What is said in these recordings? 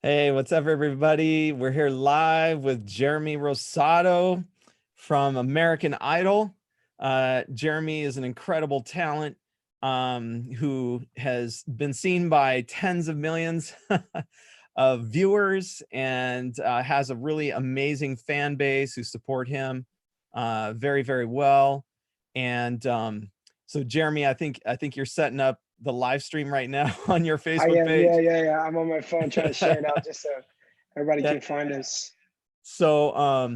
Hey, what's up, everybody? We're here live with Jeremy Rosado from American Idol. Jeremy is an incredible talent who has been seen by tens of millions of viewers and has a really amazing fan base who support him very, very well. And so, Jeremy, I think you're setting up the live stream right now on your I Facebook am, yeah, page. yeah, yeah. I'm on my phone trying to share it out just so everybody Yeah. can find us. So,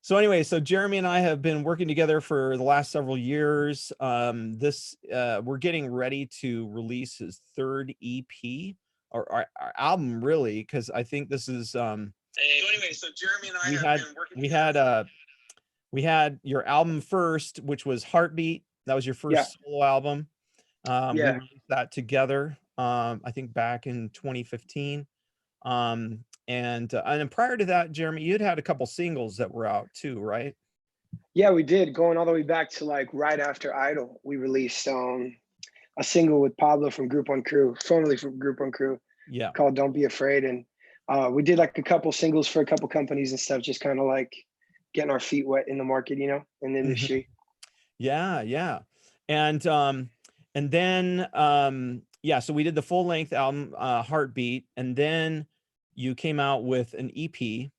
so anyway, so Jeremy and I have been working together for the last several years. We're getting ready to release his third EP or our album, really, because I think this is So anyway, so Jeremy and I we have had been working we together had for we had your album first, which was Heartbeat. That was your yeah, first solo album. We yeah, released that together. I think back in 2015. And then prior to that, Jeremy, you'd had a couple singles that were out too, right? yeah. We did going all the way back to like right after Idol. We released a single with Pablo from Group One Crew, formerly from Group One Crew, Yeah. called "Don't Be Afraid," and we did like a couple singles for a couple companies and stuff, just kind of like getting our feet wet in the market, in the Mhm. industry. Yeah, yeah. And then yeah, so we did the full length album, Heartbeat, and then you came out with an EP.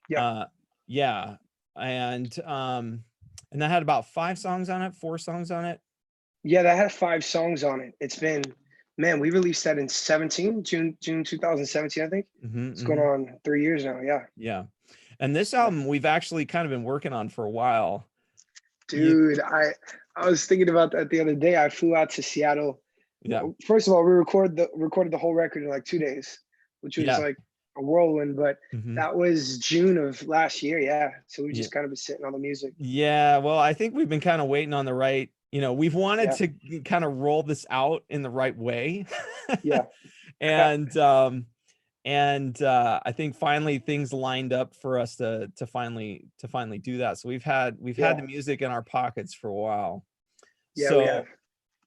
Yeah, Uh yeah. And that had about 5 songs on it, 4 songs on it. yeah. That had 5 songs on it. It's been, man, we released that in 17 June 2017, I think. Hmm. It's going Hmm. on 3 years now. Yeah. Yeah. And this Yeah. album we've actually kind of been working on for a while. You Dude, I was thinking about that the other day. I flew out to Seattle. Yeah. First of all, we recorded the whole record in like 2 days, which was Yeah. like a whirlwind. But Hmm. that was June of last year. Yeah, so we Yeah. just kind of been sitting on the music. Yeah, well, I think we've been kind of waiting on the right, we've wanted Yeah, to kind of roll this out in the right way. yeah, And I think finally things lined up for us to finally do that. So we've had yeah, the music in our pockets for a while. yeah. We So have.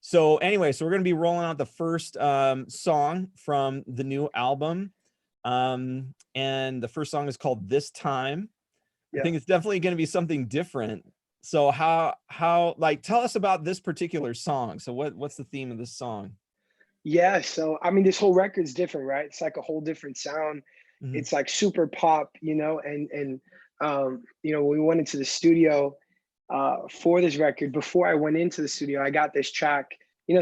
so anyway, so we're going to be rolling out the first song from the new album. And the first song is called This Time. I Yeah. think it's definitely going to be something different. So how like tell us about this particular song. So what's the theme of this song? Yeah, so I mean, this whole record's different, right? It's like a whole different sound. Mhm. It's like super pop, when we went into the studio for this record, before I went into the studio, I got this track.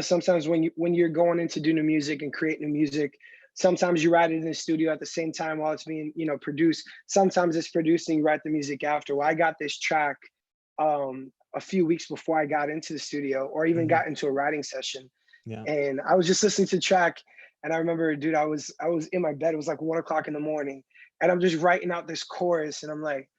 Sometimes when you're going in to do new music and create new music, sometimes you write it in the studio at the same time while it's being, produced. Sometimes it's produced and you write the music after. Well, I got this track a few weeks before I got into the studio or even Mhm. got into a writing session, Yeah. and I was just listening to the track. And I remember, dude, I was in my bed. It was like 1 o'clock in the morning, and I'm just writing out this chorus, and I'm like,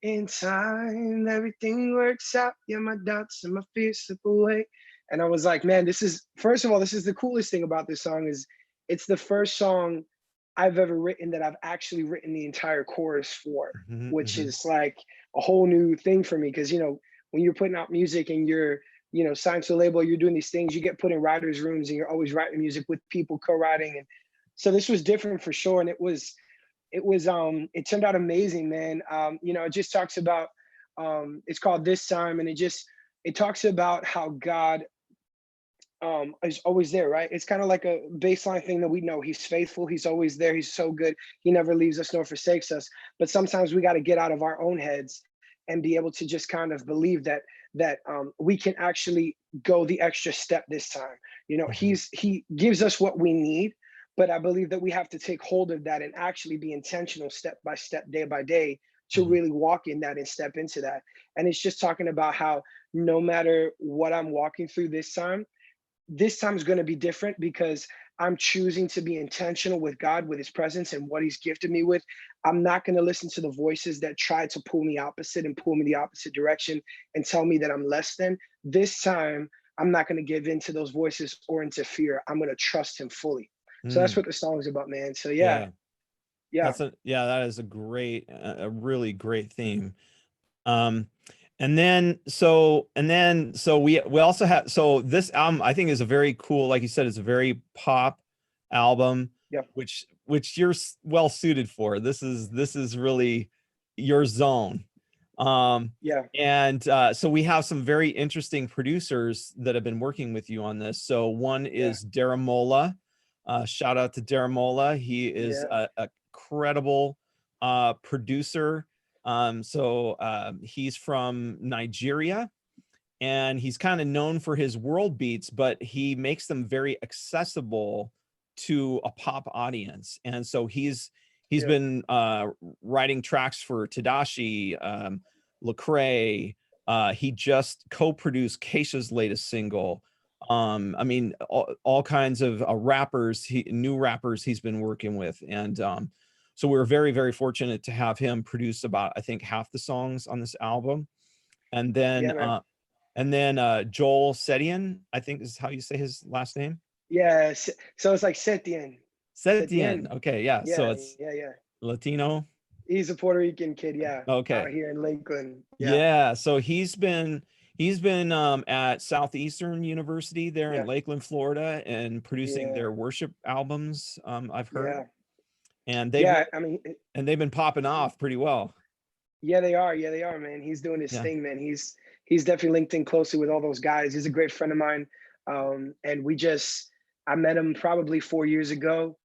"In time, everything works out. Yeah, my doubts and my fears slip away." And I was like, "Man, this is first of all, this is the coolest thing about this song is it's the first song I've ever written that I've actually written the entire chorus for, Mhm. which Mhm. is like a whole new thing for me because when you're putting out music and you're signed to a label, you're doing these things, you get put in writers' rooms and you're always writing music with people co-writing, and so this was different for sure, and it turned out amazing, man. It just talks about it's called This Time, and it talks about how God is always there, right? It's kind of like a baseline thing that we know. He's faithful. He's always there. He's so good. He never leaves us nor forsakes us. But sometimes we got to get out of our own heads and be able to just kind of believe that we can actually go the extra step this time. Mhm. He gives us what we need, but I believe that we have to take hold of that and actually be intentional, step by step, day by day, to Mhm. really walk in that and step into that. And it's just talking about how no matter what I'm walking through this time is going to be different because I'm choosing to be intentional with God, with his presence and what he's gifted me with. I'm not going to listen to the voices that try to pull me opposite and pull me the opposite direction and tell me that I'm less than. This time, I'm not going to give in to those voices or interfere. I'm going to trust him fully. So that's Mm. what the song is about, man. So yeah, Yeah. yeah, That is a really great theme. Um, and then we also have, so this album I think is a very cool, like you said, it's a very pop album. Yeah. which you're well suited for. This is really your zone. Yeah. And so we have some very interesting producers that have been working with you on this. So one Yeah. is Daramola. Shout out to Daramola. He is Yeah. a credible producer. He's from Nigeria, and he's kind of known for his world beats, but he makes them very accessible to a pop audience. And so he's Yeah. been writing tracks for Tadashi, Lecrae. He just co-produced Keisha's latest single. I mean, all kinds of rappers, new rappers he's been working with. And so we're very, very fortunate to have him produce about, I think, half the songs on this album. And Yeah, then man. Joel Sedian, I think is how you say his last name. Yeah. So it's like Setien. Sedian. Setien. Okay, yeah. So Yeah. it's Yeah. Yeah. Latino. He's a Puerto Rican kid. Yeah. Out Okay. here in Lakeland. Yeah. Yeah. So he's been at Southeastern University there in Yeah. Lakeland, Florida, and producing Yeah. their worship albums, I've heard. Yeah. And Yeah. I mean, they've been popping off pretty well. yeah, they are. Yeah, they are, man. He's doing his Yeah. thing, man. He's definitely linked in closely with all those guys. He's a great friend of mine. And I met him probably 4 years ago.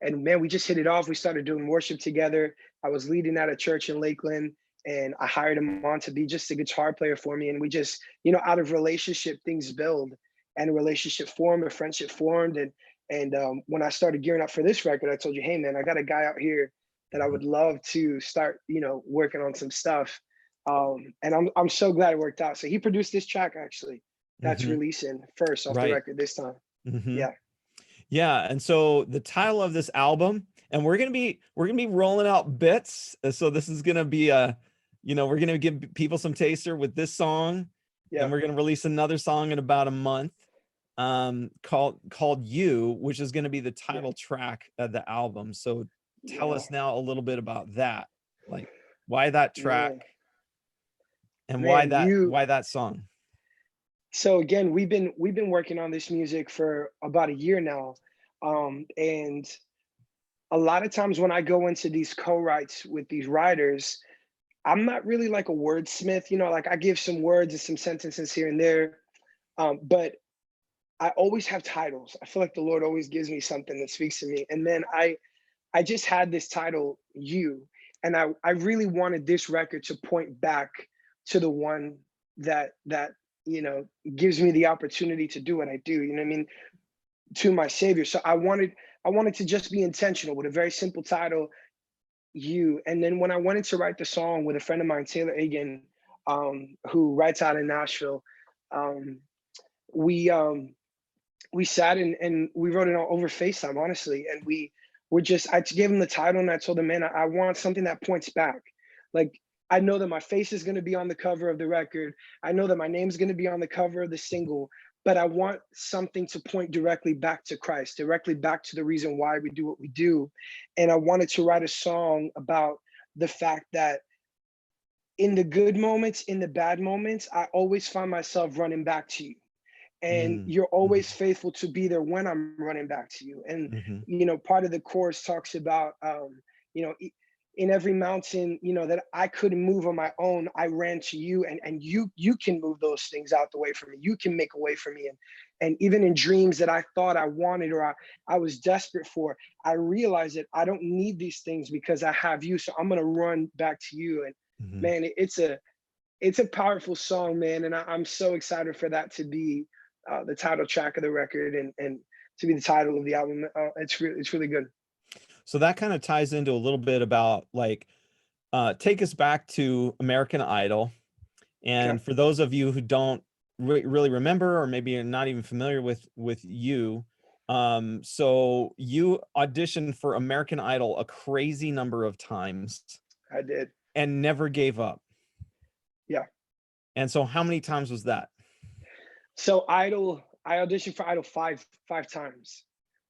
And man, we just hit it off. We started doing worship together. I was leading at a church in Lakeland, and I hired him on to be just a guitar player for me. And we just, out of relationship, things build, and a relationship formed, a friendship formed. And when I started gearing up for this record, I told you, hey man, I got a guy out here that I would love to start, working on some stuff. And I'm so glad it worked out. So he produced this track actually. That's Mhm. releasing first off the Right. record this time. Mhm. Yeah. Yeah, and so the title of this album, and we're gonna be rolling out bits. So this is gonna be we're gonna give people some taster with this song, Yeah. and we're gonna release another song in about a month, called "You," which is gonna be the Yeah. title track of the album. So tell Yeah. us now a little bit about that, like why that track Man. and Man, you why that song. so again, we've been working on this music for about a year now. And a lot of times when I go into these co-writes with these writers, I'm not really like a wordsmith, like I give some words and some sentences here and there. But I always have titles. I feel like the Lord always gives me something that speaks to me. And then I just had this title, You, and I really wanted this record to point back to the one that you know gives me the opportunity to do what I do. You know what I mean? To my Savior. So I wanted to just be intentional with a very simple title, You. And then when I wanted to write the song with a friend of mine, Taylor Egan, who writes out in Nashville, um, we um, we sat and we wrote it all over FaceTime, honestly. And I gave him the title and I told him, man, I want something that points back. Like, I know that my face is going to be on the cover of the record. I know that my name's going to be on the cover of the single, but I want something to point directly back to Christ, directly back to the reason why we do what we do. And I wanted to write a song about the fact that in the good moments, in the bad moments, I always find myself running back to you, and Mm, you're mhm, always faithful to be there when I'm running back to you. And mhm, part of the chorus talks about in every mountain that I couldn't move on my own, I ran to you, and you can move those things out the way for me. You can make a way for me. And even in dreams that I thought I wanted, or I was desperate for, I realized that I don't need these things because I have you. So I'm gonna run back to you. And mhm. man, it's a powerful song, man, and I'm so excited for that to be the title track of the record, and to be the title of the album. It's really good. So that kind of ties into a little bit about like take us back to American Idol. Okay. And for those of you who don't really remember, or maybe are not even familiar with you, so you auditioned for American Idol a crazy number of times I did. and never gave up. Yeah. And so how many times was that? So I auditioned for Idol five times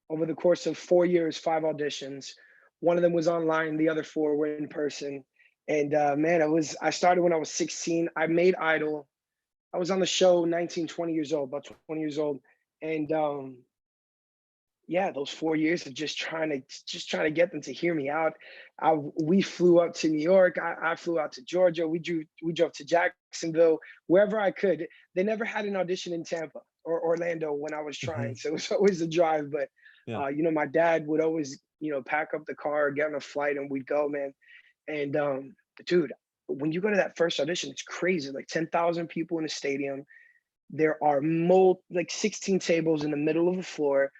over the course of 4 years, five auditions. One of them was online, the other four were in person. And man, I started when I was 16. I made Idol. I was on the show 19, 20 years old, about 20 years old. And yeah, those 4 years of just trying to get them to hear me out. We flew up to New York. I flew out to Georgia. We drove to Jacksonville, wherever I could. They never had an audition in Tampa or Orlando when I was trying, Mhm. so it was always a drive. But Yeah. my dad would always pack up the car, get on a flight, and we'd go, man. And dude, when you go to that first audition, it's crazy. Like 10,000 people in a stadium. There are like 16 tables in the middle of the floor,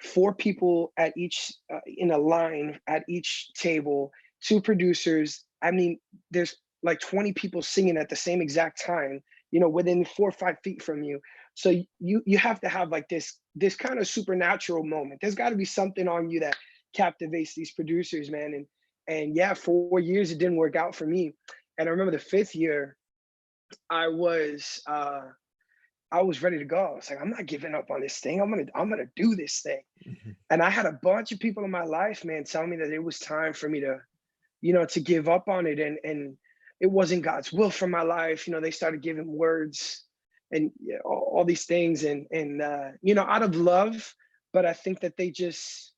four people at each in a line at each table, two producers. I mean, there's like 20 people singing at the same exact time, within 4 or 5 feet from you. So you have to have like this kind of supernatural moment. There's got to be something on you that captivates these producers, man. And yeah, 4 years it didn't work out for me. And I remember the fifth year, I was I was ready to go. I was like, I'm not giving up on this thing. I'm gonna do this thing. Mhm. And I had a bunch of people in my life, man, tell me that it was time for me to give up on it, and it wasn't God's will for my life. They started giving words and all these things, and out of love, but I think that they just,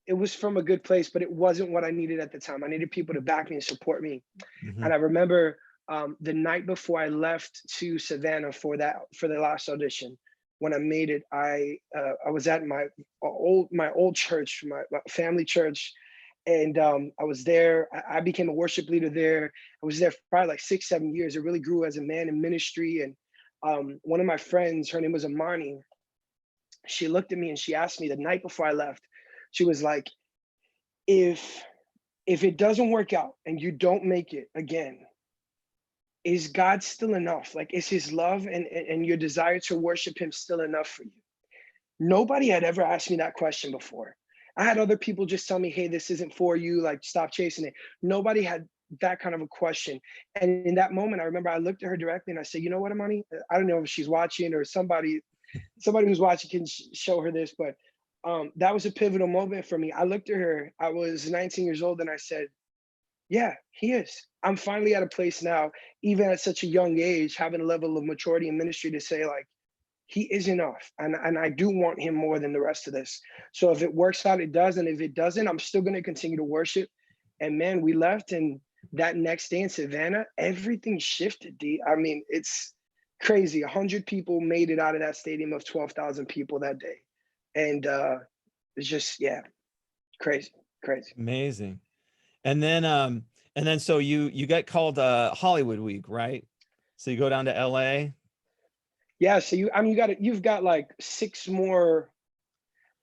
it was from a good place, but it wasn't what I needed at the time. I needed people to back me and support me. Mhm. And I remember the night before I left to Savannah for the last audition, when I made it, I was at my old church, my family church, and I was there. I became a worship leader there. I was there for probably like 6 7 years. I really grew as a man in ministry. And one of my friends, her name was Amani. She looked at me and she asked me the night before I left. She was like, "If it doesn't work out and you don't make it again, is God still enough? Like, is his love and your desire to worship him still enough for you?" Nobody had ever asked me that question before. I had other people just tell me, hey, this isn't for you, like stop chasing it. Nobody had that kind of a question. And in that moment, I remember I looked at her directly and I said, you know what, Amani? I don't know if she's watching or somebody who's watching can show her this, but that was a pivotal moment for me. I looked at her, I was 19 years old, and I said, yeah, he is. I'm finally at a place now, even at such a young age, having a level of maturity in ministry to say, like, he is enough. And I do want him more than the rest of this. So if it works out, it does. And if it doesn't, I'm still going to continue to worship. And man, we left. And that next day in Savannah, everything shifted, D. I mean, it's crazy. 100 people made it out of that stadium of 12,000 people that day. And it's just, yeah, crazy, crazy. Amazing. And then so you get called Hollywood Week, right? So you go down to LA. Yeah. So you've got like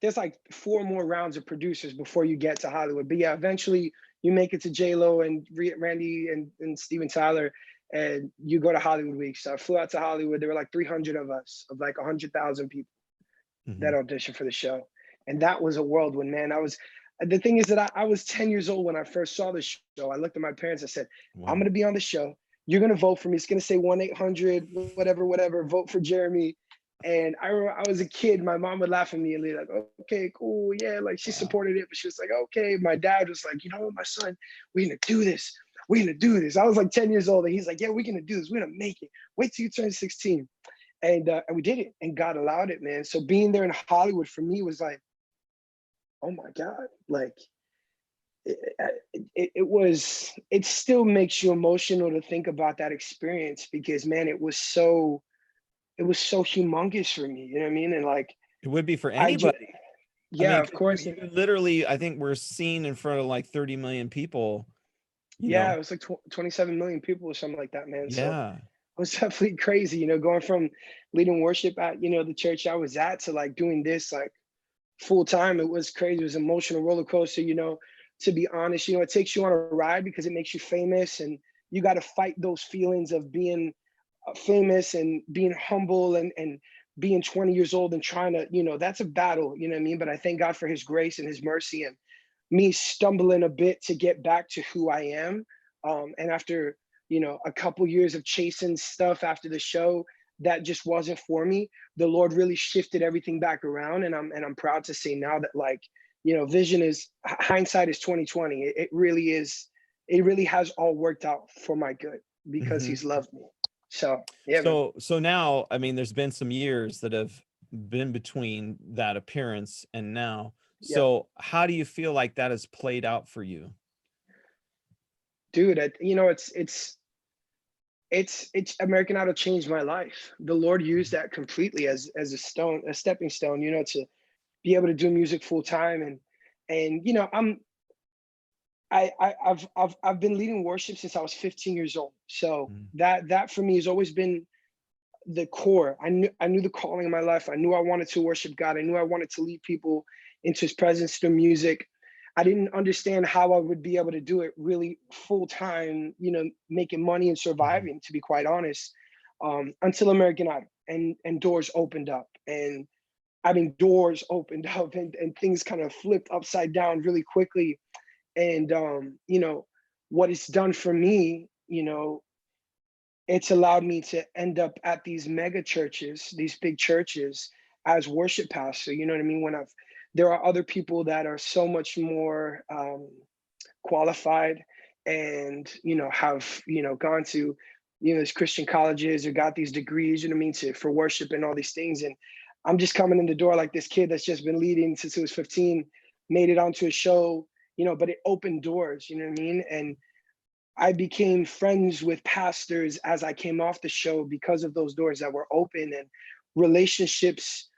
there's like four more rounds of producers before you get to Hollywood. But yeah, eventually you make it to J Lo and Randy and Steven Tyler, and you go to Hollywood Week. So I flew out to Hollywood. There were like 300 of us, of like 100,000 people that Mhm. auditioned for the show, and that was a whirlwind, man. The thing is that I was 10 years old when I first saw the show. I looked at my parents. I said, "I'm Wow. going to be on the show. You're going to vote for me. It's going to say 1-800 whatever whatever vote for Jeremy." And I remember I was a kid. My mom would laugh at me and be like, "Okay, cool, yeah." Like she Wow. supported it, but she was like, "Okay." My dad was like, "You know what, my son, we're gonna do this. We're gonna do this." I was like 10 years old, and he's like, "Yeah, we're gonna do this. We're gonna make it. Wait till you turn 16." And we did it, and God allowed it, man. So being there in Hollywood for me was like, oh my God, like it still makes you emotional to think about that experience, because man, it was so humongous for me, you know what I mean? And like It would be for I just, anybody. I yeah, mean, of 'cause you course. you literally, I think we're seen in front of like 30 million people, you Yeah, know. it was like 27 million people or something like that, man. So Yeah. it was definitely crazy, going from leading worship at the church I was at to like doing this like full time. It was crazy. It was an emotional roller coaster, to be honest. It takes you on a ride because it makes you famous, and you got to fight those feelings of being famous and being humble, and being 20 years old and trying to, that's a battle, you know what I mean? But I thank God for his grace and his mercy, and me stumbling a bit to get back to who I am. And after, a couple years of chasing stuff after the show that just wasn't for me, the Lord really shifted everything back around. And I'm proud to say now that, like, vision is hindsight is 2020. It really is. It really has all worked out for my good because Hmm. he's loved me. So yeah, man. So now, I mean, there's been some years that have been between that appearance and now. Yep. So how do you feel like that has played out for you? Dude, it's American Idol changed my life. The Lord used that completely as a stepping stone, to be able to do music full time. And I've been leading worship since I was 15 years old. So Mm, that for me has always been the core. I knew the calling in my life. I knew I wanted to worship God. I knew I wanted to lead people into his presence through music. I didn't understand how I would be able to do it really full time, making money and mhm, surviving, to be quite honest, until American Idol and doors opened up. And I mean, doors opened up and things kind of flipped upside down really quickly. And what it's done for me, it's allowed me to end up at these mega churches, these big churches, as worship pastor. You know what I mean? There are other people that are so much more qualified, and have gone to these Christian colleges or got these degrees. You know what I mean, for worship and all these things. And I'm just coming in the door like this kid that's just been leading since he was 15, made it onto a show. But it opened doors. You know what I mean? And I became friends with pastors as I came off the show because of those doors that were open, and relationships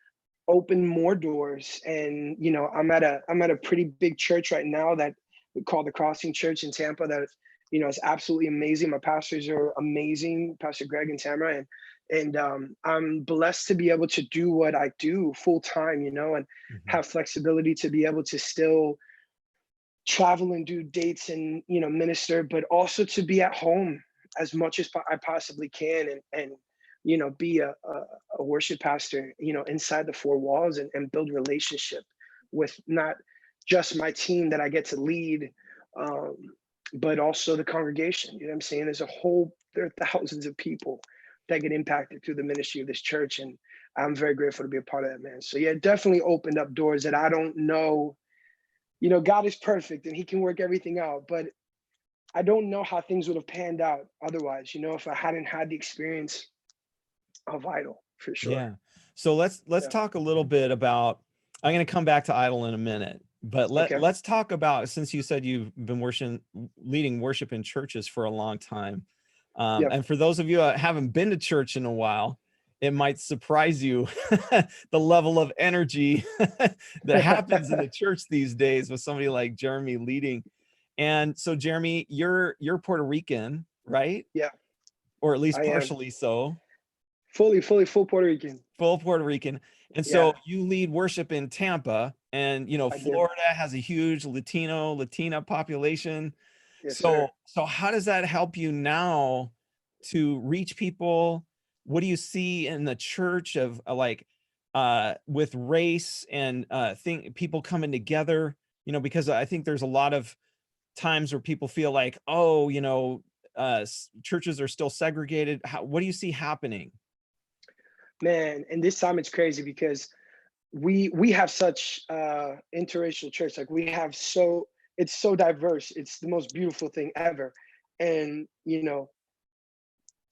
open more doors. And I'm at a pretty big church right now that we call the Crossing Church in Tampa, that is absolutely amazing. My pastors are amazing, Pastor Greg and Tamara. And I'm blessed to be able to do what I do full time, and mhm. have flexibility to be able to still travel and do dates and minister, but also to be at home as much as I possibly can, and be a worship pastor inside the four walls, and build relationship with not just my team that I get to lead, um, but also the congregation. You know what I'm saying? There are thousands of people that get impacted through the ministry of this church, and I'm very grateful to be a part of that, man. So yeah, it definitely opened up doors that I don't know. God is perfect and he can work everything out, but I don't know how things would have panned out otherwise, if I hadn't had the experience of Idol, for sure. Yeah. So let's Yeah. talk a little bit about, I'm going to come back to Idol in a minute, but Okay. let's talk about, since you said you've been leading worship in churches for a long time. Yep. And for those of you that haven't been to church in a while, it might surprise you the level of energy that happens in the church these days with somebody like Jeremy leading. And so Jeremy, you're Puerto Rican, right? Yeah, Or at least I am partially so. fully full Puerto Rican. Full Puerto Rican. And so Yeah, you lead worship in Tampa, and I do. Florida has a huge Latina population. Yes, So sir. how does that help you now to reach people? What do you see in the church of with race and people coming together? Because I think there's a lot of times where people feel like, oh, churches are still segregated. What do you see happening? Man, and this time it's crazy because we have such interracial church. Like it's so diverse. It's the most beautiful thing ever. And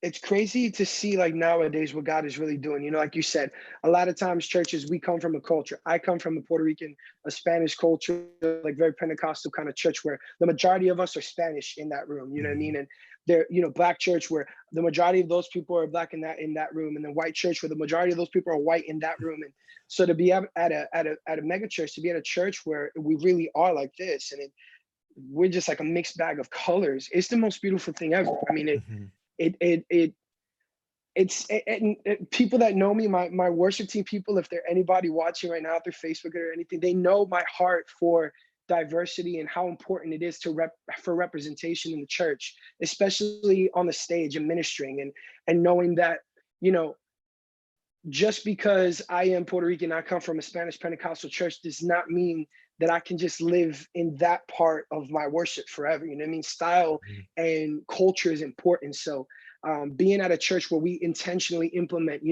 it's crazy to see, like, nowadays what God is really doing. Like you said, a lot of times churches, we come from a culture. I come from a Puerto Rican, a Spanish culture, like very Pentecostal kind of church where the majority of us are Spanish in that room. You know what I mean? Mhm. And there, black church where the majority of those people are black in that room, and then white church where the majority of those people are white in that room. And so to be at a mega church, to be at a church where we really are like this, and we're just like a mixed bag of colors. It's the most beautiful thing ever. I mean, Mhm. it and people that know me, my worship team people, if they're anybody watching right now through Facebook or anything, they know my heart for diversity and how important it is for representation in the church, especially on the stage and ministering, and knowing that, you know just because I am Puerto Rican, I come from a Spanish Pentecostal church, does not mean that I can just live in that part of my worship forever. You know what I mean? Style Mhm. and culture is important. So being at a church where we intentionally implement,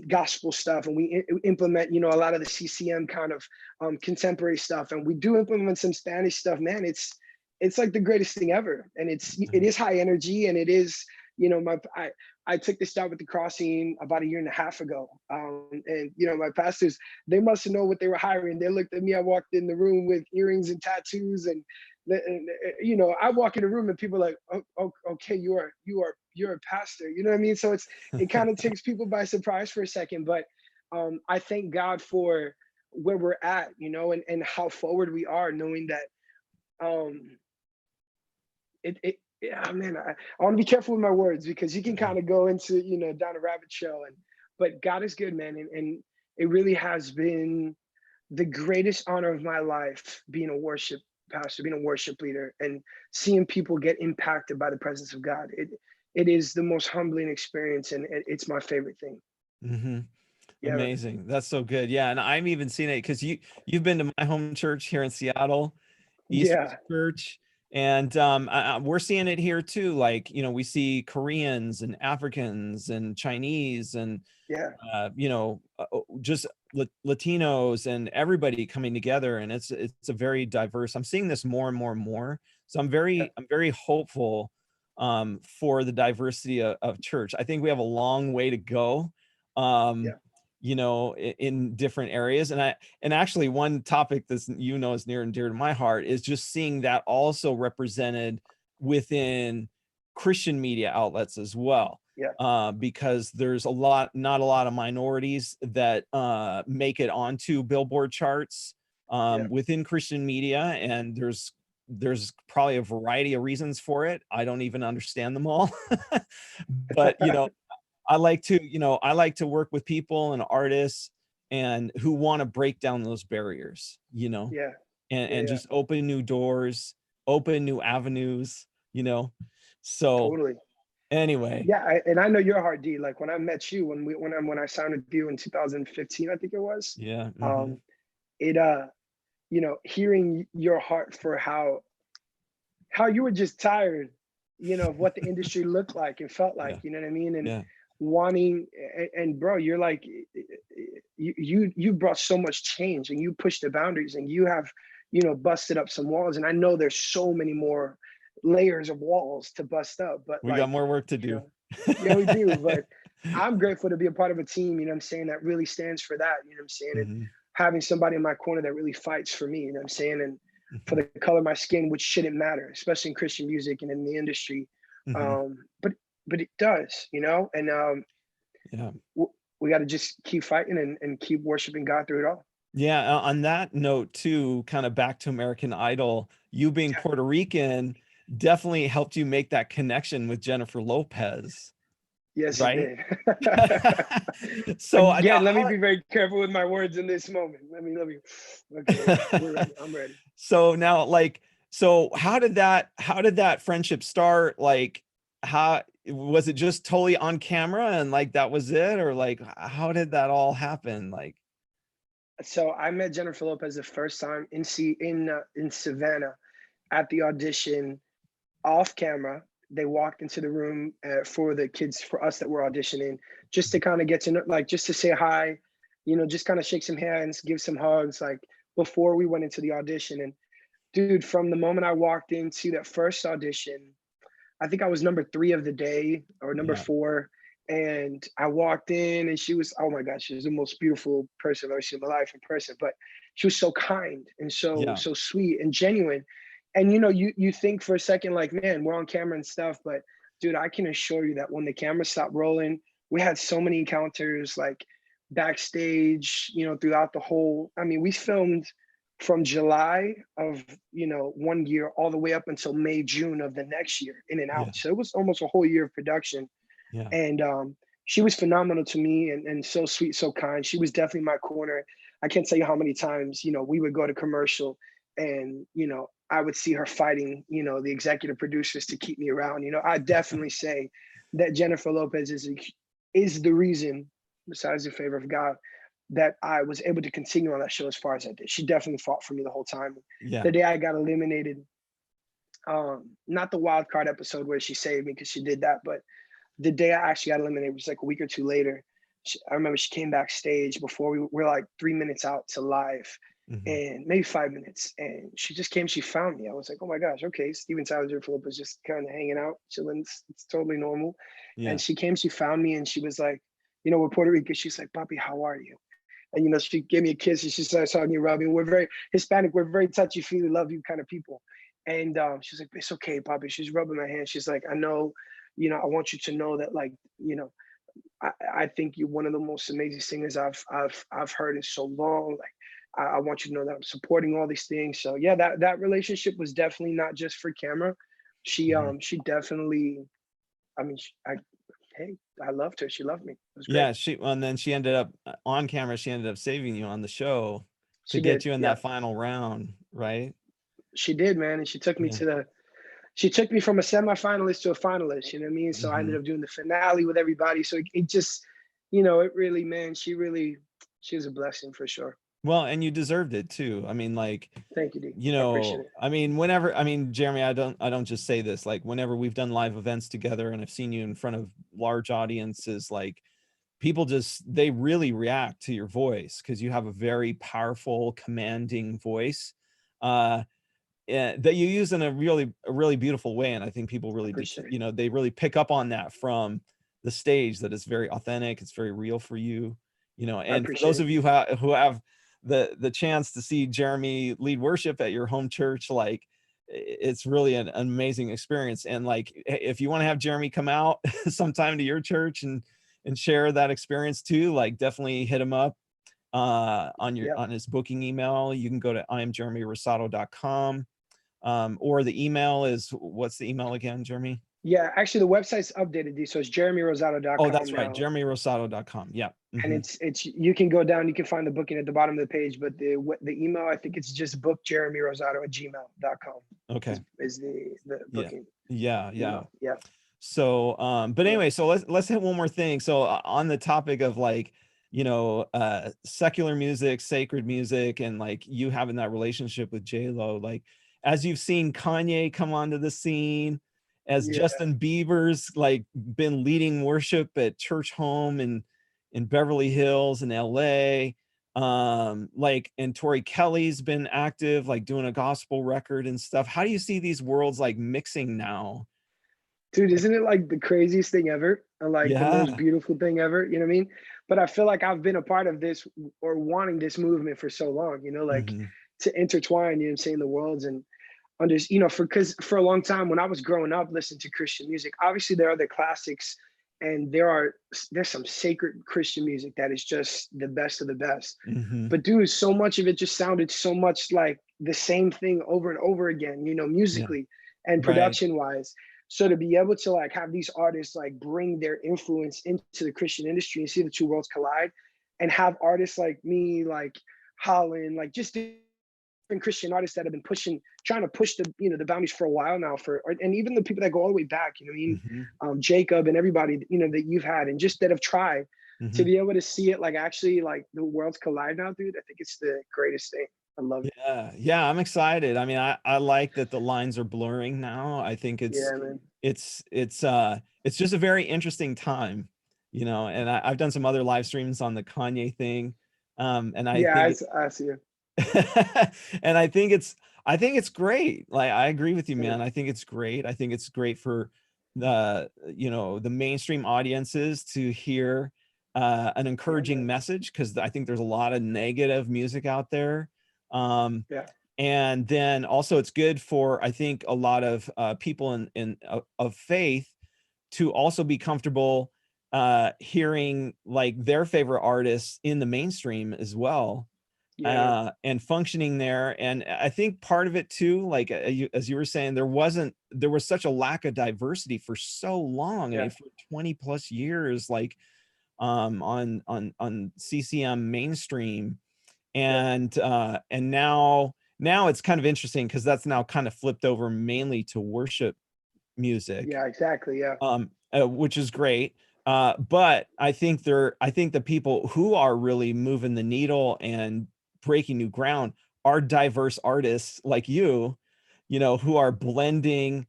gospel stuff, and we implement, a lot of the CCM kind of contemporary stuff, and we do implement some Spanish stuff, man, it's like the greatest thing ever. And it is high energy, and it is, my I took this job at the Crossing about a year and a half ago. And you know, my pastors, they must have known what they were hiring. They looked at me. I walked in the room with earrings and tattoos, and, you know, I walk in the room and people are like, oh, okay, you're a pastor. You know what I mean? So it kind of takes people by surprise for a second. But I thank God for where we're at, you know, and how forward we are, knowing that um, yeah, man, I want to be careful with my words because you can Yeah. kind of go into, you know, down a rabbit trail. And but God is good, man, and it really has been the greatest honor of my life being a worship pastor, being a worship leader, and seeing people get impacted by the presence of God. It is the most humbling experience, and it's my favorite thing. Hmm. Yeah, man. Amazing. That's so good. Yeah, and I'm even seeing it because you've been to my home church here in Seattle, Easters Yeah, Church, and we're seeing it here too. Like, you know, we see Koreans and Africans and Chinese and yeah, just Latinos and everybody coming together, and it's a very diverse. I'm seeing this more and more and more. So yeah, I'm very hopeful for the diversity of church. I think we have a long way to go. Um, yeah, in different areas. And actually one topic that's, is near and dear to my heart is just seeing that also represented within Christian media outlets as well. yeah, Because there's not a lot of minorities that make it onto Billboard charts yeah. within Christian media, and there's probably a variety of reasons for it. I don't even understand them all. But I like to work with people and artists and who want to break down those barriers, Yeah, yeah, and yeah. just open new doors, open new avenues, you know. So Totally. anyway, Yeah, and I know your heart, D. Like when I met you, when I signed with you in 2015, I think it was. yeah, Um, it you know, hearing your heart for how you were just tired, you know, of what the industry looked like and felt like, yeah, you know what I mean? And yeah, wanting and bro, you're like you brought so much change and you pushed the boundaries and you have, you know, busted up some walls. And I know there's so many more layers of walls to bust up, but we got like, more work to you do. know, yeah, we do. But I'm grateful to be a part of a team, you know what I'm saying, that really stands for that, you know what I'm saying? And Mhm, having somebody in my corner that really fights for me, you know what I'm saying? And for mhm, the color of my skin, which shouldn't matter, especially in Christian music and in the industry. mhm, But it does, you know, and yeah. we got to just keep fighting and keep worshiping God through it all. Yeah, on that note too, kind of back to American Idol, you being Yeah. Puerto Rican definitely helped you make that connection with Jennifer Lopez, Yes, it right? did. So I know Again, let me be very careful with my words in this moment. Let me. Okay, we're ready. I'm ready. so now, like, so how did that friendship start? Like, how was it just totally on camera and like that was it, or like how did that all happen? Like, So I met Jennifer Lopez the first time in Savannah at the audition off camera. They walked into the room for the kids, for us that were auditioning, just to kind of get to know, like, just to say hi, you know, just kind of shake some hands, give some hugs, like before we went into the audition. And dude, from the moment I walked into that first audition, I think I was number 3 of the day or number yeah, 4. And I walked in and she was, oh my God, she was the most beautiful person I've ever seen in my life in person. But she was so kind and yeah, so sweet and genuine. And you know, you think for a second, like, man, we're on camera and stuff, but dude, I can assure you that when the camera stopped rolling, we had so many encounters like backstage, you know, throughout the whole. I mean, we filmed from July of, you know, 1 year all the way up until May, June of the next year, in and yeah, out. So it was almost a whole year of production. yeah, And she was phenomenal to me and so sweet, so kind. She was definitely my corner. I can't tell you how many times, you know, we would go to commercial and, you know, I would see her fighting, you know, the executive producers to keep me around. You know, I definitely say that Jennifer Lopez is the reason, besides the favor of God, that I was able to continue on that show as far as I did. She definitely fought for me the whole time. yeah, The day I got eliminated, not the wild card episode where she saved me because she did that, but the day I actually got eliminated was like a week or 2 later. I remember she came backstage before we were like 3 minutes out to live. Mhm. and maybe 5 minutes. And she just came, she found me. I was like, oh my gosh, okay. Steven Tyler, Jennifer Lopez just kind of hanging out, chilling. It's totally normal. Yeah. And she came, she found me, and she was like, we're Puerto Rican. She's like, Papi, how are you? And she gave me a kiss, and she started talking to Robbie. We're very Hispanic, we're very touchy feely, love you kind of people. And she's like, it's okay, Papi. She's rubbing my hand. She's like, I know, I want you to know that, like, I think you're one of the most amazing singers I've heard in so long. Like, I want you to know that I'm supporting all these things. So yeah, that relationship was definitely not just for camera. Mhm. She definitely, I mean, hey, I loved her. She loved me. It was great. Yeah, and then she ended up on camera, she ended up saving you on the show to She get did. you in Yeah, that final round, right? she did, man. And she took me Yeah. to she took me from a semifinalist to a finalist. You know what I mean? So I ended Mhm. up doing the finale with everybody. So it just, it really, man, she was a blessing for sure. Well, and you deserved it too. I mean, like, Thank you, D. I appreciate it. I mean, Jeremy, I don't just say this, like whenever we've done live events together and I've seen you in front of large audiences, like people they really react to your voice because you have a very powerful, commanding voice. That you use in a really beautiful way, and I think people I really appreciate it. they really pick up on that from the stage, that it's very authentic, it's very real for you, I and for appreciate those it. of you who have the chance to see Jeremy lead worship at your home church, like it's really an amazing experience. And like if you want to have Jeremy come out sometime to your church and share that experience too, like definitely hit him up Yeah. on his booking email. You can go to imjeremyrosado.com. Or the email is, what's the email again, Jeremy? Yeah. Actually, the website's updated, D. So it's Oh, jeremyrosado.com that's right, now. jeremyrosado.com. Yeah. And Hmm. it's you can go down, you can find the booking at the bottom of the page, but the email, I think it's just bookjeremyrosado@gmail.com Okay. is the Yeah. booking Yeah. Yeah. email. Yeah. So, but Yeah. anyway, so let's hit one more thing. So on the topic of like, secular music, sacred music, and like you having that relationship with J-Lo, like as you've seen Kanye come onto the scene, as Yeah. Justin Bieber's like been leading worship at Church Home in Beverly Hills in LA, like, and Tori Kelly's been active, like doing a gospel record and stuff. How do you see these worlds like mixing now? Dude, isn't it like the craziest thing ever? And like the most Yeah. beautiful thing ever? You know what I mean? But I feel like I've been a part of this or wanting this movement for so long, like Mhm. to intertwine, you know what I'm saying, the worlds and under, because for a long time when I was growing up listening to Christian music, obviously there are the classics and there's some sacred Christian music that is just the best of the best. Mhm. But dude, so much of it just sounded so much like the same thing over and over again, Yeah. musically and Right. production wise. So to be able to like have these artists like bring their influence into the Christian industry and see the two worlds collide, and have artists like me, like Holland, like just different Christian artists that have been trying to push the boundaries for a while now, and even the people that go all the way back, Mhm. Jacob and everybody, that you've had and just that have tried to Mhm. be able to see it like actually like the worlds collide now, dude. I think it's the greatest thing. I love it. Yeah. Yeah, I'm excited. I mean, I like that the lines are blurring now. I think Yeah, man. it's just a very interesting time, and I've done some other live streams on the Kanye thing. And I Yeah, think I see you. and I think it's great. Like I agree with you, Yeah, man. I think it's great. I think it's great for the mainstream audiences to hear an yeah, encouraging man. message, because I think there's a lot of negative music out there. Um, Yeah, and then also it's good for, I think, a lot of people of faith to also be comfortable hearing like their favorite artists in the mainstream as well, yeah, man. and functioning there. And I think part of it too, like as you were saying, there was such a lack of diversity for so long. I Yeah, mean, for 20 plus years, like on CCM mainstream, yeah, and now it's kind of interesting because that's now kind of flipped over mainly to worship music, yeah. Exactly. Yeah, which is great. But I think the people who are really moving the needle and breaking new ground are diverse artists like who are blending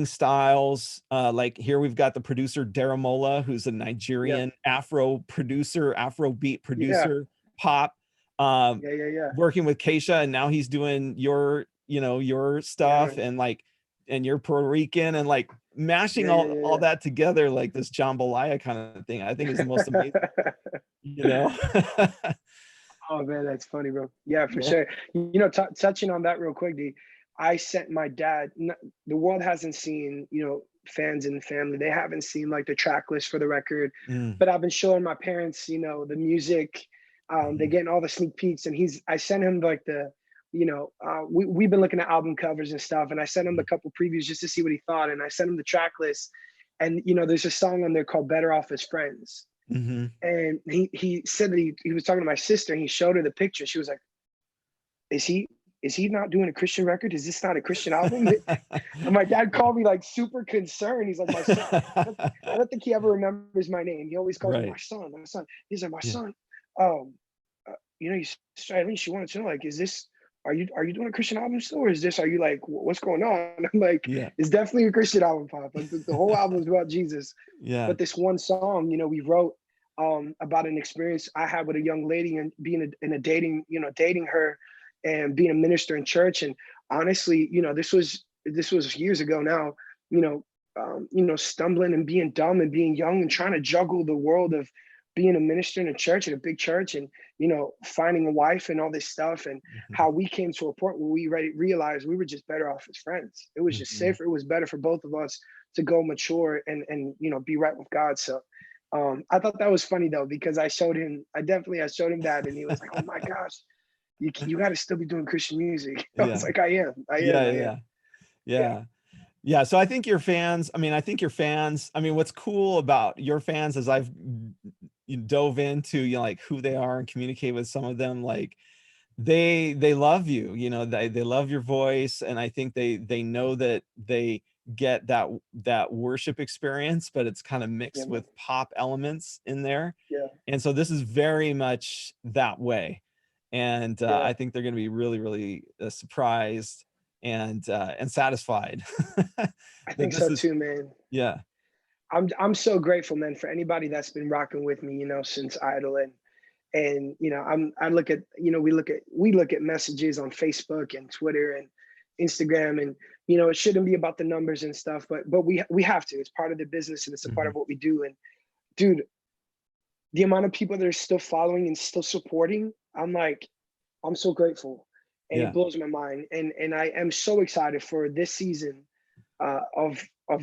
styles. Like here we've got the producer Daramola, who's a yeah, Nigerian Afro producer, Afro beat yeah, producer, pop. um, Yeah. working with Keisha, and now he's doing your, your Yeah, stuff, man. and like, and you're Puerto Rican, and like mashing all Yeah. that together, like this jambalaya kind of thing, I think is the most amazing, you know? Oh man, that's funny, bro. Yeah, for Yeah. sure. Touching on that real quick, D, I sent my dad. The world hasn't seen, fans and family. They haven't seen like the track list for the record, Mm, but I've been showing my parents, the music. They're mhm, getting all the sneak peeks, and I sent him like we've been looking at album covers and stuff, and I sent him a mm, couple previews just to see what he thought, and I sent him the track list, and there's a song on there called "Better Off as Friends." mhm. And he said that he was talking to my sister, and he showed her the picture. She was like, is he not doing a Christian record? Is this not a Christian album? And my dad called me like super concerned. He's like, my son. I don't think he ever remembers my name. He always calls me Right. my son, my son. He's like, my Yeah. son. You Eileen, she wanted to know, like, is this, are you doing a Christian album still, or is this, are you like, what's going on? I'm like, Yeah. it's definitely a Christian album, Pop. Like the whole album is about Jesus. Yeah. But this one song, we wrote about an experience I had with a young lady, and being in a dating her, and being a minister in church. And honestly, this was years ago now. Stumbling and being dumb and being young and trying to juggle the world of being a minister in a church, in a big church, and finding a wife and all this stuff, and Mhm, how we came to a point where we realized we were just better off as friends. It was just mhm. safer. It was better for both of us to go mature and be right with God. So I thought that was funny though, because I showed him that, and he was like, "Oh my gosh, you got to still be doing Christian music." I was Yeah. like, I am, Yeah, I am. yeah, Yeah, yeah. Yeah, so I think your fans, what's cool about your fans is I've dove into, like who they are and communicate with some of them, like they love you, they love your voice, and I think they know that they get that worship experience, but it's kind of yeah, mixed man. with pop elements in there. Yeah, And so this is very much that way. And yeah. I think they're going to be really, really surprised and satisfied I that think this so is, too, man. yeah. I'm so grateful, man, for anybody that's been rocking with me, since Idol. And I look at, we look at messages on Facebook and Twitter and Instagram, and it shouldn't be about the numbers and stuff, but we have to. It's part of the business, and it's a part Mhm. of what we do. And dude, the amount of people that are still following and still supporting, I'm so grateful, and it Yeah. blows my mind. And I am so excited for this season, of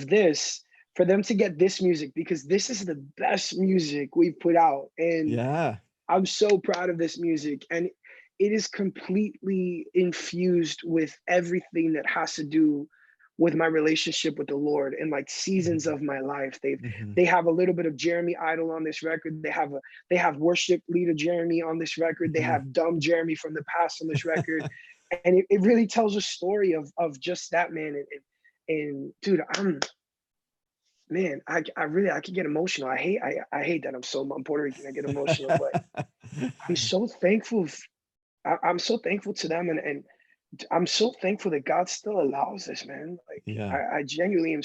this, for them to get this music, because this is the best music we've put out. And Yeah. I'm so proud of this music, and it is completely infused with everything that has to do with my relationship with the Lord, and like seasons Mhm. of my life. Mhm. They have a little bit of Jeremy Idol on this record. They have worship leader Jeremy on this record. They Mhm. have dumb Jeremy from the past on this record, and it really tells a story of just that, man. And dude, I could get emotional. I hate that I'm Puerto Rican. I get emotional, but I'm so thankful. I'm so thankful to them, and I'm so thankful that God still allows this, man. Like Yeah. I genuinely am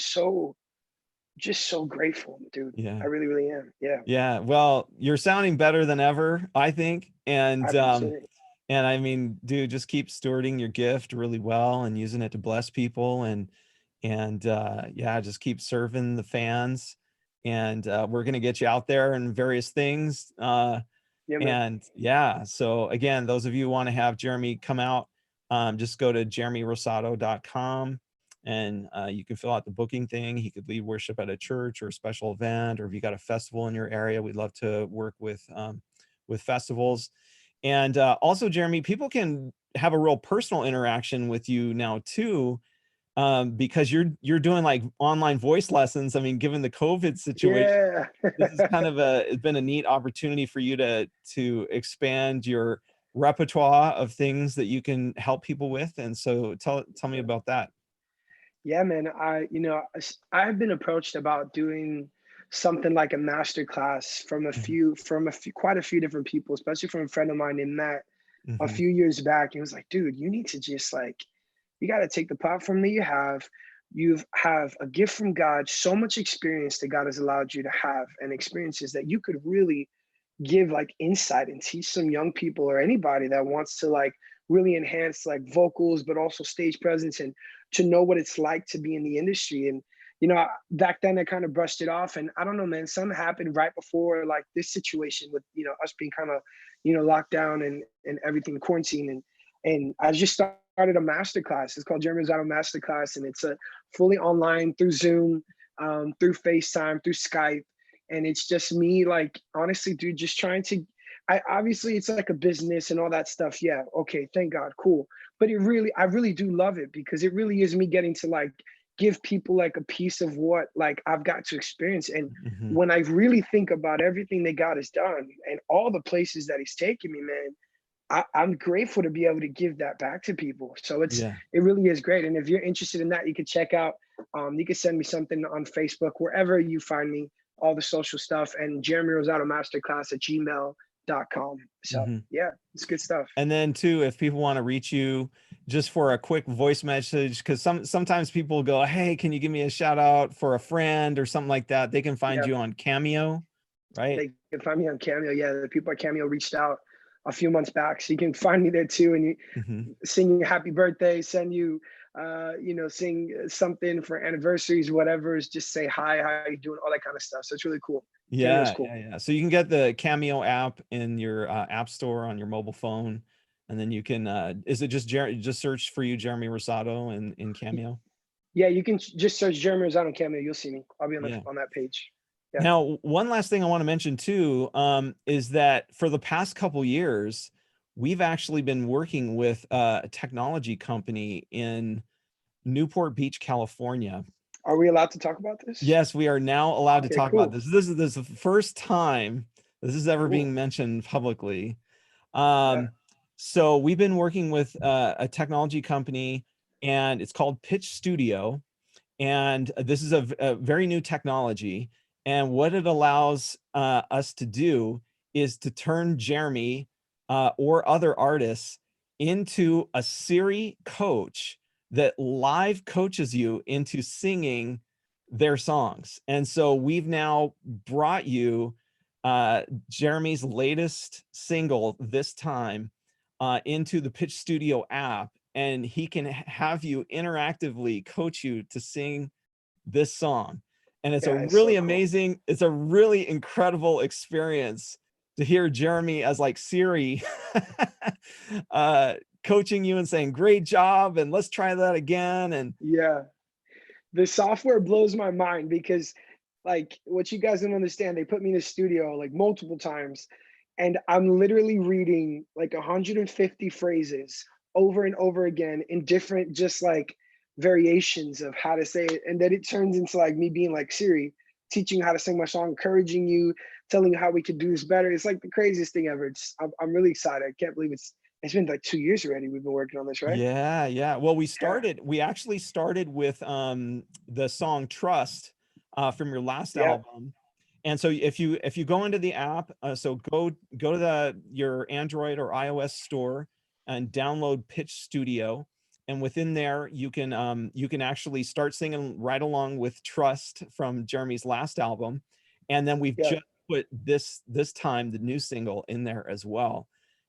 just so grateful, dude. Yeah. I really, really am. Yeah, Yeah. Well, you're sounding better than ever, I think. I appreciate it. And I mean, dude, just keep stewarding your gift really well and using it to bless people, and yeah, just keep serving the fans. And we're gonna get you out there in various things. Yeah, man. And yeah, so again, those of you who want to have Jeremy come out, just go to jeremyrosado.com, and you can fill out the booking thing. He could lead worship at a church or a special event, or if you got a festival in your area, we'd love to work with festivals. And also, Jeremy, people can have a real personal interaction with you now too, because you're doing like online voice lessons. I mean, given the COVID situation, Yeah. this is kind of it's been a neat opportunity for you to expand your repertoire of things that you can help people with. And so tell me about that. Yeah, man. I've been approached about doing something like a master class Mhm, quite a few different people, especially from a friend of mine named Matt a mhm, few years back. He was like, dude, you need to just like, you got to take the platform that you have. You have a gift from God, so much experience that God has allowed you to have, and experiences that you could really give like insight and teach some young people or anybody that wants to like really enhance like vocals, but also stage presence, and to know what it's like to be in the industry. And back then I kind of brushed it off, and I don't know, man, something happened right before like this situation with us being kind of locked down and everything, quarantine, and I just started a master class. It's called Jeremy Rosado Master Class, and it's a fully online through Zoom, through FaceTime, through Skype, and it's just me, like, honestly, dude, just trying to. I obviously it's like a business and all that stuff. Yeah, okay, thank God, cool. But I really do love it because it really is me getting to like give people like a piece of what like I've got to experience. And Mhm. when I really think about everything that God has done and all the places that He's taken me, man, I'm grateful to be able to give that back to people. So Yeah. it really is great. And if you're interested in that, you can check out. You can send me something on Facebook, wherever you find me, all the social stuff, and Jeremy Rosado Masterclass at gmail.com. So Mhm. yeah, it's good stuff. And then too, if people want to reach you just for a quick voice message, because sometimes people go, hey, can you give me a shout out for a friend or something like that? They can find Yeah, you on Cameo, right? they can find me on Cameo. Yeah, the people at Cameo reached out a few months back, so you can find me there too. And you Mhm. sing you happy birthday, send you, sing something for anniversaries, whatever. Is just say hi, how you doing, all that kind of stuff. So it's really cool. Cameo's Yeah, cool. yeah, yeah. So you can get the Cameo app in your app store on your mobile phone, and then you can. Is it just search for you, Jeremy Rosado, in Cameo? Yeah, you can just search Jeremy Rosado on Cameo. You'll see me. I'll be on Yeah. on that page. Yeah. Now, one last thing I want to mention too, is that for the past couple years, we've actually been working with a technology company in Newport Beach, California. Are we allowed to talk about this? Yes, we are now allowed to Okay, talk about cool. this. This is the first time this is ever Cool. being mentioned publicly. Yeah. Um, so we've been working with a technology company, and it's called Pitch Studio, and this is a very new technology. And what it allows us to do is to turn Jeremy or other artists into a Siri coach that live coaches you into singing their songs. And so we've now brought you Jeremy's latest single this time into the Pitch Studio app, and he can have you interactively coach you to sing this song. And it's a Yeah, it's really so cool. amazing, it's a really incredible experience to hear Jeremy as like Siri uh, coaching you and saying, great job, and let's try that again. And Yeah. The software blows my mind because like what you guys don't understand, they put me in the studio like multiple times, and I'm literally reading like 150 phrases over and over again in different just like variations of how to say it. And then it turns into like me being like Siri, teaching you how to sing my song, encouraging you, telling you how we could do this better. It's like the craziest thing ever. I'm really excited. I can't believe it's been like 2 years already. We've been working on this, right? yeah, yeah. Well, Yeah. we actually started with the song Trust from your last Yeah. album. And so if you go into the app, so go to your Android or iOS store and download Pitch Studio. And within there, you can actually start singing right along with Trust from Jeremy's last album. And then we've Yeah. just put this time the new single in there as well.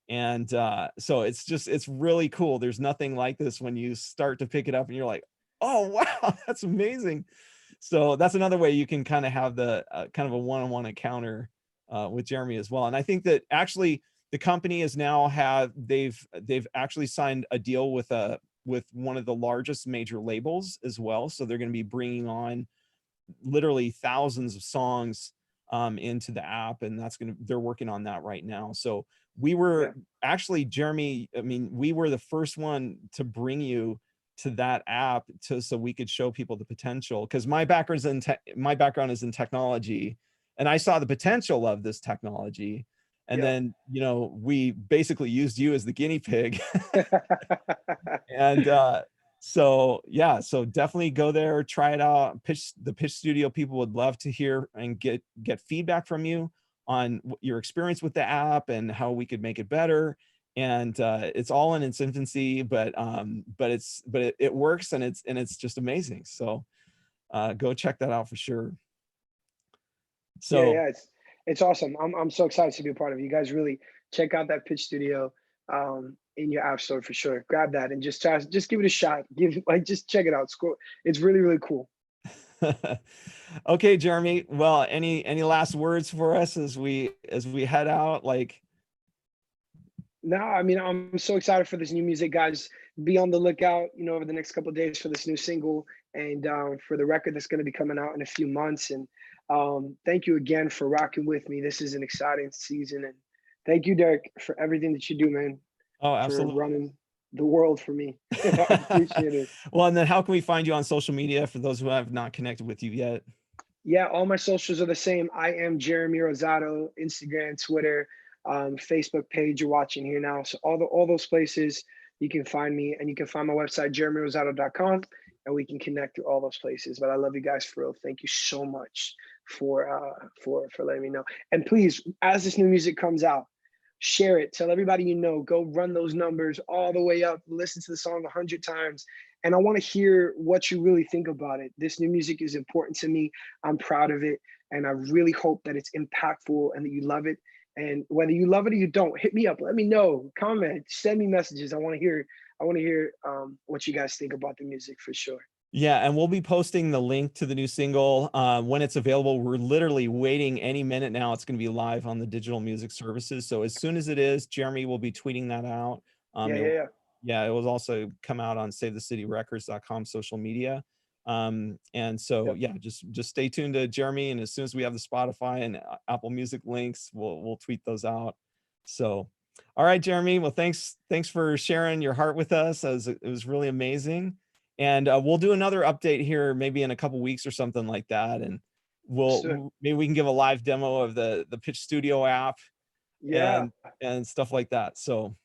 And so it's really cool. There's nothing like this when you start to pick it up and you're like, oh wow, that's amazing. So that's another way you can kind of have the kind of a one-on-one encounter with Jeremy as well. And I think that actually the company is now they've actually signed a deal with one of the largest major labels as well. So they're going to be bringing on literally thousands of songs into the app, and they're working on that right now. So we Yeah. were actually, Jeremy, I mean, we were the first one to bring you to that app so we could show people the potential, because my background is in technology, and I saw the potential of this technology. And Yeah. then we basically used you as the guinea pig. And so yeah, so definitely go there, try it out. The Pitch Studio people would love to hear and get feedback from you on your experience with the app and how we could make it better. And it's all in its infancy, but it works, and it's just amazing. So go check that out for sure. Yeah, So yeah. It's awesome. I'm so excited to be a part of it. You guys really check out that pitch studio in your app store for sure. Grab that and just give it a shot. Give like just check it out. It's really really cool. Okay, Jeremy. Well, any last words for us as we head out? Like, No, I mean, I'm so excited for this new music, guys. Be on the lookout, over the next couple of days for this new single and for the record that's going to be coming out in a few months. And thank you again for rocking with me. This is an exciting season, and thank you, Derek, for everything that you do, man, oh, for absolutely. running the world for me. I appreciate it. Well, and then how can we find you on social media for those who have not connected with you yet? Yeah, all my socials are the same. I am Jeremy Rosado, Instagram, Twitter, Facebook page you're watching here now. So all those places you can find me, and you can find my website, jeremyrosado.com, and we can connect through all those places. But I love you guys for real. Thank you so much for letting me know. And please, as this new music comes out, share it. Tell everybody you know. Go run those numbers all the way up. Listen to the song 100 times. And I want to hear what you really think about it. This new music is important to me. I'm proud of it. And I really hope that it's impactful and that you love it. And whether you love it or you don't, hit me up. Let me know. Comment. Send me messages. I want to hear. What you guys think about the music for sure. Yeah, and we'll be posting the link to the new single when it's available. We're literally waiting any minute now. It's going to be live on the digital music services. So as soon as it is, Jeremy will be tweeting that out. Yeah, It, yeah, yeah. yeah, it will also come out on SaveTheCityRecords.com social media. And so Yep. yeah, just stay tuned to Jeremy, and as soon as we have the Spotify and Apple Music links, we'll tweet those out. So all right, Jeremy. Well, thanks for sharing your heart with us. It was really amazing. And we'll do another update here maybe in a couple weeks or something like that, and maybe we can give a live demo of the Pitch Studio app Yeah. and stuff like that. So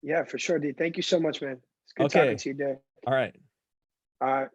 Yeah, for sure, dude. Thank you so much, man. It's good talking okay, to you, Derek. all right. All right.